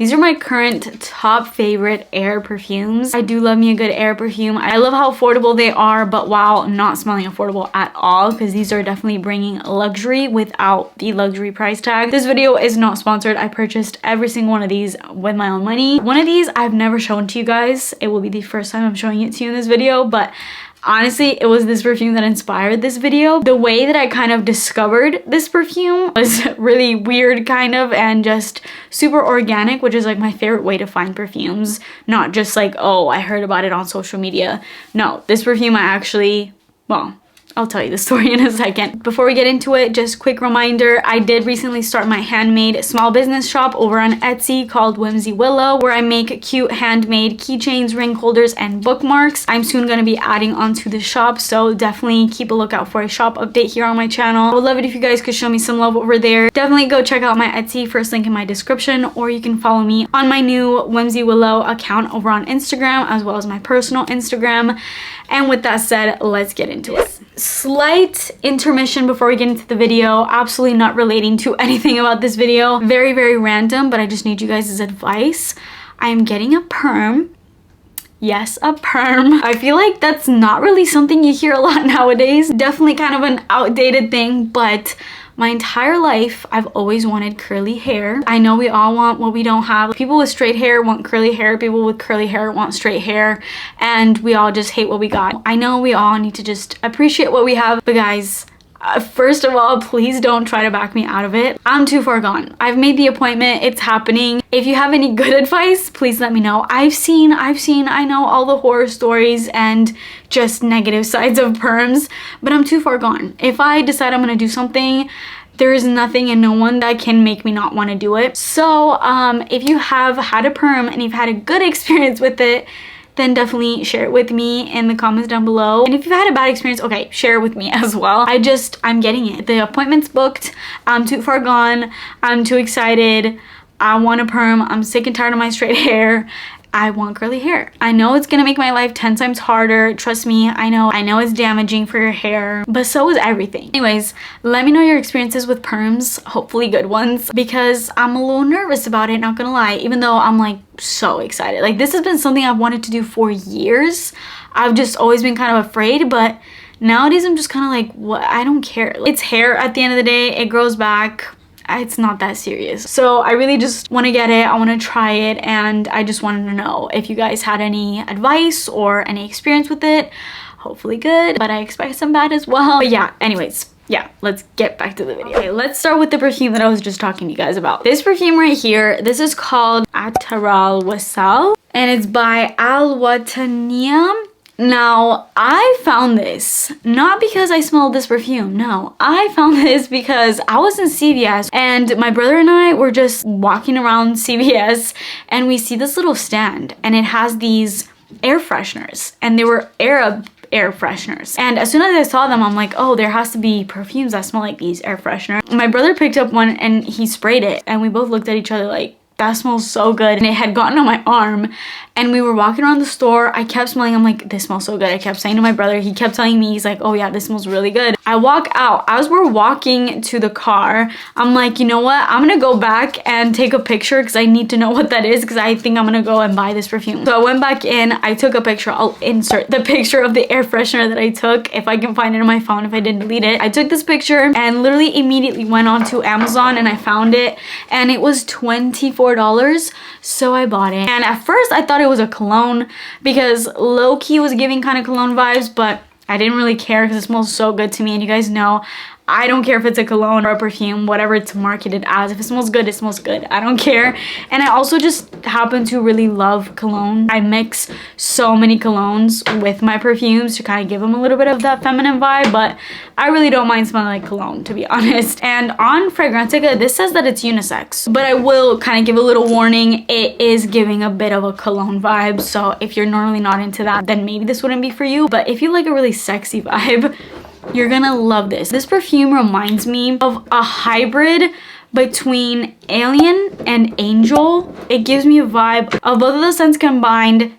These are my current top favorite air perfumes. I do love me a good air perfume. I love how affordable they are, but while not smelling affordable at all, because these are definitely bringing luxury without the luxury price tag. This video is not sponsored. I purchased every single one of these with my own money. One of these I've never shown to you guys. It will be the first time I'm showing it to you in this video, but honestly, it was this perfume that inspired this video. The way that I kind of discovered this perfume was really weird kind of, and just super organic, which is like my favorite way to find perfumes. Not just like, oh, I heard about it on social media. No, this perfume I actually, well, I'll tell you the story in a second. Before we get into it, just quick reminder, I did recently start my handmade small business shop over on Etsy called Whimsy Willow, where I make cute handmade keychains, ring holders, and bookmarks. I'm soon going to be adding onto the shop, so definitely keep a lookout for a shop update here on my channel. I would love it if you guys could show me some love over there. Definitely go check out my Etsy, first link in my description, or you can follow me on my new Whimsy Willow account over on Instagram, as well as my personal Instagram. And with that said, let's get into it. Slight intermission before we get into the video, absolutely not relating to anything about this video. Very, very random, but I just need you guys' advice. I am getting a perm. Yes, a perm. I feel like that's not really something you hear a lot nowadays. Definitely kind of an outdated thing, but my entire life, I've always wanted curly hair. I know we all want what we don't have. People with straight hair want curly hair. People with curly hair want straight hair. And we all just hate what we got. I know we all need to just appreciate what we have. But guys, first of all, please don't try to back me out of it. I'm too far gone. I've made the appointment. It's happening. If you have any good advice, please let me know. I know all the horror stories and just negative sides of perms, but I'm too far gone. If I decide I'm gonna do something, there is nothing and no one that can make me not want to do it. So if you have had a perm and you've had a good experience with it, then definitely share it with me in the comments down below. And if you've had a bad experience, okay, share it with me as well. I'm getting it. The appointment's booked. I'm too far gone. I'm too excited. I want a perm. I'm sick and tired of my straight hair. I want curly hair. I know it's gonna make my life 10 times harder. Trust me, I know it's damaging for your hair, but so is everything. Anyways, let me know your experiences with perms, hopefully good ones, because I'm a little nervous about it, not gonna lie, even though I'm like so excited. Like, this has been something I've wanted to do for years. I've just always been kind of afraid, but nowadays I'm just kind of like, what? I don't care. It's hair at the end of the day. It grows back. It's not that serious. So I really just want to get it. I want to try it, and I just wanted to know if you guys had any advice or any experience with it. Hopefully good, but I expect some bad as well. But yeah, anyways, yeah, let's get back to the video. Okay, let's start with the perfume that I was just talking to you guys about. This perfume right here, this is called Attar Al Wesal, and it's by Al Wesal. Now, I found this not because I smelled this perfume. No, I found this because I was in CVS and my brother and I were just walking around CVS, and we see this little stand and it has these air fresheners, and they were Arab air fresheners. And as soon as I saw them, I'm like, oh, there has to be perfumes that smell like these air fresheners. My brother picked up one and he sprayed it, and we both looked at each other like, that smells so good. And it had gotten on my arm, and we were walking around the store. I kept smelling. I'm like, this smells so good. I kept saying to my brother, he kept telling me, he's like, oh yeah, this smells really good. I walk out. As we're walking to the car, I'm like, you know what? I'm gonna go back and take a picture because I need to know what that is, because I think I'm gonna go and buy this perfume. So I went back in, I took a picture. I'll insert the picture of the air freshener that I took if I can find it on my phone, if I didn't delete it. I took this picture and literally immediately went on to Amazon and I found it, and it was $24. So I bought it, and at first I thought it was a cologne because low-key was giving kind of cologne vibes, but I didn't really care because it smells so good to me. And you guys know I don't care if it's a cologne or a perfume, whatever it's marketed as. If it smells good, it smells good. I don't care. And I also just happen to really love cologne. I mix so many colognes with my perfumes to kind of give them a little bit of that feminine vibe, but I really don't mind smelling like cologne, to be honest. And on Fragrantica, this says that it's unisex, but I will kind of give a little warning. It is giving a bit of a cologne vibe, so if you're normally not into that, then maybe this wouldn't be for you. But if you like a really sexy vibe, you're gonna love this. This perfume reminds me of a hybrid between Alien and Angel. It gives me a vibe of both of the scents combined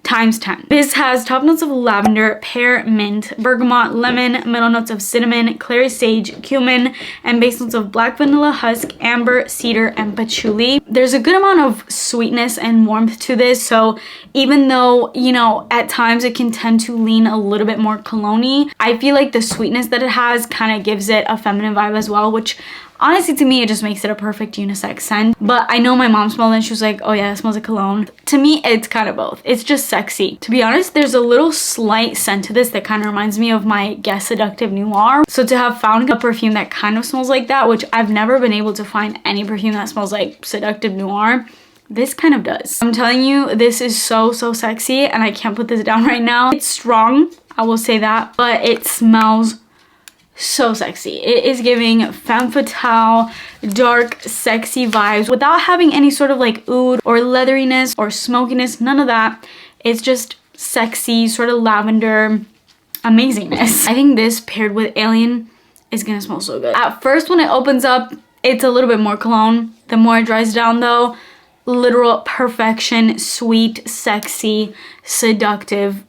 times 10. This has top notes of lavender, pear, mint, bergamot, lemon, middle notes of cinnamon, clary sage, cumin, and base notes of black vanilla husk, amber, cedar, and patchouli. There's a good amount of sweetness and warmth to this, so even though, you know, at times it can tend to lean a little bit more cologne-y, I feel like the sweetness that it has kind of gives it a feminine vibe as well, which honestly, to me, it just makes it a perfect unisex scent. But I know my mom smelled it and she was like, oh yeah, it smells like cologne. To me, it's kind of both. It's just sexy. To be honest, there's a little slight scent to this that kind of reminds me of my Guess Seductive Noir. So to have found a perfume that kind of smells like that, which I've never been able to find any perfume that smells like Seductive Noir, this kind of does. I'm telling you, this is so sexy, and I can't put this down right now. It's strong, I will say that, but it smells so sexy. It is giving femme fatale, dark, sexy vibes without having any sort of like oud or leatheriness or smokiness, none of that. It's just sexy, sort of lavender amazingness. I think this paired with Alien is gonna smell so good. At first, when it opens up, it's a little bit more cologne. The more it dries down though, literal perfection, sweet, sexy, seductive,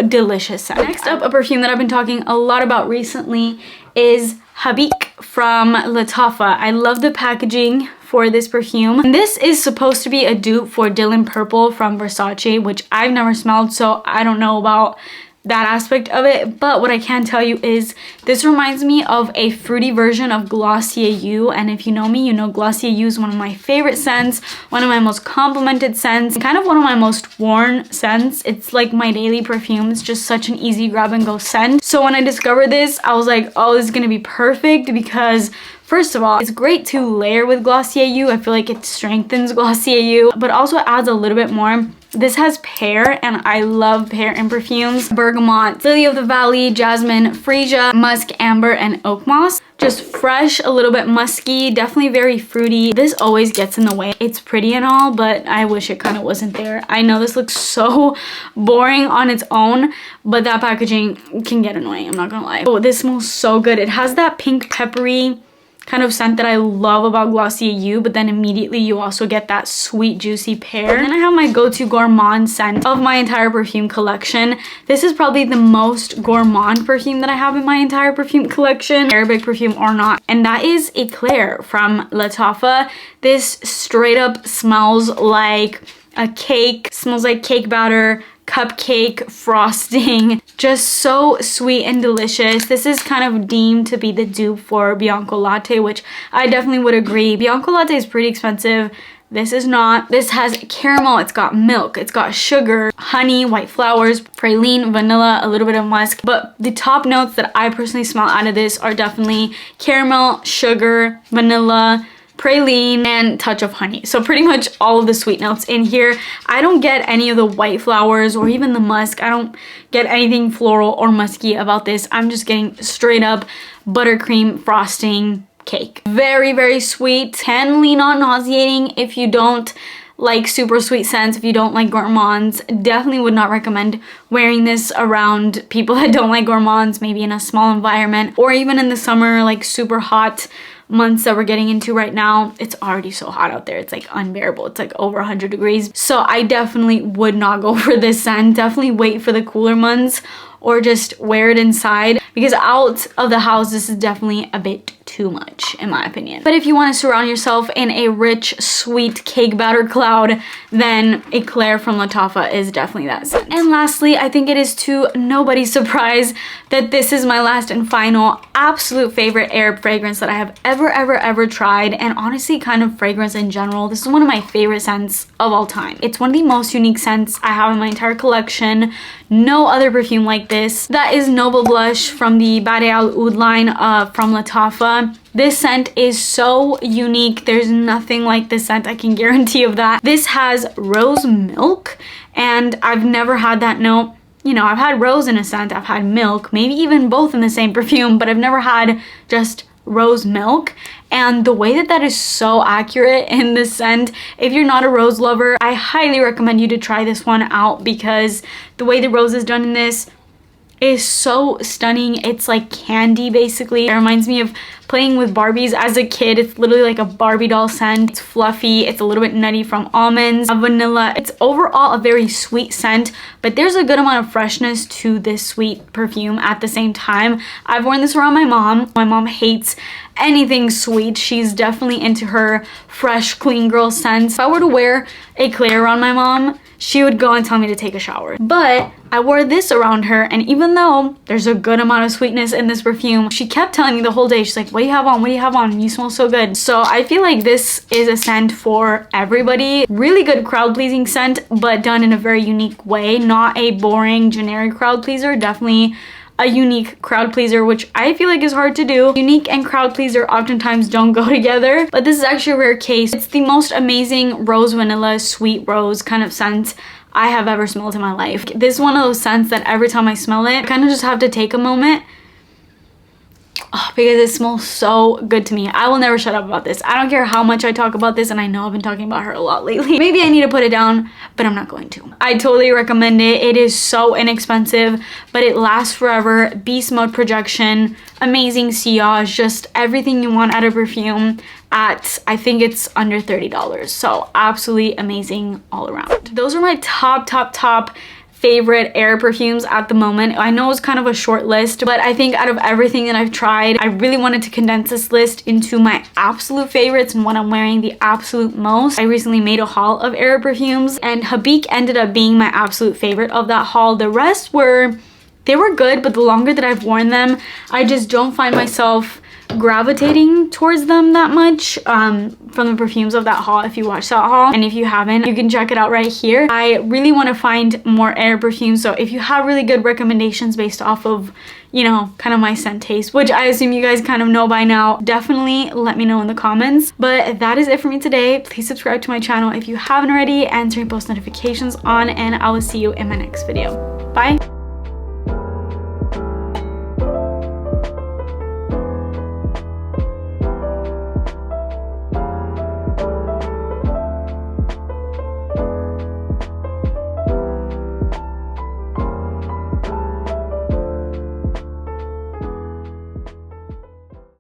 delicious scent. Next up, a perfume that I've been talking a lot about recently is Habik from Lattafa. I love the packaging for this perfume. And this is supposed to be a dupe for Dylan Purple from Versace, which I've never smelled, so I don't know about that aspect of it, but what I can tell you is this reminds me of a fruity version of Glossier You, and if you know me, you know Glossier You is one of my favorite scents, one of my most complimented scents, kind of one of my most worn scents. It's like my daily perfume. It's just such an easy grab and go scent. So when I discovered this, I was like, oh, this is gonna be perfect because first of all, it's great to layer with Glossier You. I feel like it strengthens Glossier You, but also adds a little bit more. This has pear, and I love pear in perfumes. Bergamot, lily of the valley, jasmine, freesia, musk, amber, and oak moss. Just fresh, a little bit musky, definitely very fruity. This always gets in the way. It's pretty and all, but I wish it kind of wasn't there. I know this looks so boring on its own, but that packaging can get annoying, I'm not gonna lie. Oh, this smells so good. It has that pink peppery kind of scent that I love about Glossier You, but then immediately you also get that sweet juicy pear. And then I have my go-to gourmand scent of my entire perfume collection. This is probably the most gourmand perfume that I have in my entire perfume collection, Arabic perfume or not, and that is Eclaire from Lattafa. This straight up smells like a cake, smells like cake batter, cupcake frosting, just so sweet and delicious. This is kind of deemed to be the dupe for Bianco Latte, which I definitely would agree. Bianco Latte is pretty expensive. This is not. This has caramel, it's got milk, it's got sugar, honey, white flowers, praline, vanilla, a little bit of musk. But the top notes that I personally smell out of this are definitely caramel, sugar, vanilla, praline, and touch of honey. So pretty much all of the sweet notes in here. I don't get any of the white flowers or even the musk. I don't get anything floral or musky about this. I'm just getting straight up buttercream frosting cake. Very sweet. Can lean on nauseating if you don't like super sweet scents, if you don't like gourmands. Definitely would not recommend wearing this around people that don't like gourmands, maybe in a small environment or even in the summer, like super hot months that we're getting into right now. It's already so hot out there, it's like unbearable. It's like over 100 degrees, so I definitely would not go for this scent. Definitely wait for the cooler months or just wear it inside, because out of the house this is definitely a bit too much in my opinion. But if you want to surround yourself in a rich sweet cake batter cloud, then Eclaire from Lattafa is definitely that scent. And lastly, I think it is to nobody's surprise that this is my last and final absolute favorite Arab fragrance that I have ever tried, and honestly kind of fragrance in general. This is one of my favorite scents of all time. It's one of the most unique scents I have in my entire collection. No other perfume like this. That is Noble Blush from the Bade Al Oud line from Lattafa. This scent is so unique. There's nothing like this scent, I can guarantee of that. This has rose milk, and I've never had that note. You know, I've had rose in a scent, I've had milk, maybe even both in the same perfume, but I've never had just rose milk. And the way that that is so accurate in this scent, if you're not a rose lover, I highly recommend you to try this one out, because the way the rose is done in this, is so stunning. It's like candy basically. It reminds me of playing with Barbies as a kid. It's literally like a Barbie doll scent. It's fluffy. It's a little bit nutty from almonds, vanilla. It's overall a very sweet scent, but there's a good amount of freshness to this sweet perfume at the same time. I've worn this around my mom. My mom hates anything sweet. She's definitely into her fresh, clean girl scents. If I were to wear Eclaire around my mom, she would go and tell me to take a shower. But I wore this around her, and even though there's a good amount of sweetness in this perfume, she kept telling me the whole day, she's like, what do you have on? What do you have on? You smell so good. So I feel like this is a scent for everybody. Really good crowd pleasing scent, but done in a very unique way. Not a boring generic crowd pleaser. Definitely a unique crowd pleaser, which I feel like is hard to do. Unique and crowd pleaser oftentimes don't go together, but this is actually a rare case. It's the most amazing rose vanilla sweet rose kind of scent I have ever smelled in my life. This is one of those scents that every time I smell it, I kind of just have to take a moment because it smells so good to me. I will never shut up about this. I don't care how much I talk about this, and I know I've been talking about her a lot lately. Maybe I need to put it down, but I'm not going to. I totally recommend it. It is so inexpensive, but it lasts forever. Beast mode projection, amazing sillage, just everything you want out of perfume at, I think it's under $30. So absolutely amazing all around. Those are my top favorite air perfumes at the moment. I know it's kind of a short list, but I think out of everything that I've tried, I really wanted to condense this list into my absolute favorites and what I'm wearing the absolute most. I recently made a haul of air perfumes, and Habik ended up being my absolute favorite of that haul. The rest were, they were good, but the longer that I've worn them, I just don't find myself gravitating towards them that much from the perfumes of that haul. If you watched that haul, and if you haven't, you can check it out right here. I really want to find more air perfumes, so if you have really good recommendations based off of, you know, kind of my scent taste, which I assume you guys kind of know by now, definitely let me know in the comments. But that is it for me today. Please subscribe to my channel if you haven't already, and turn post notifications on, and I will see you in my next video. Bye.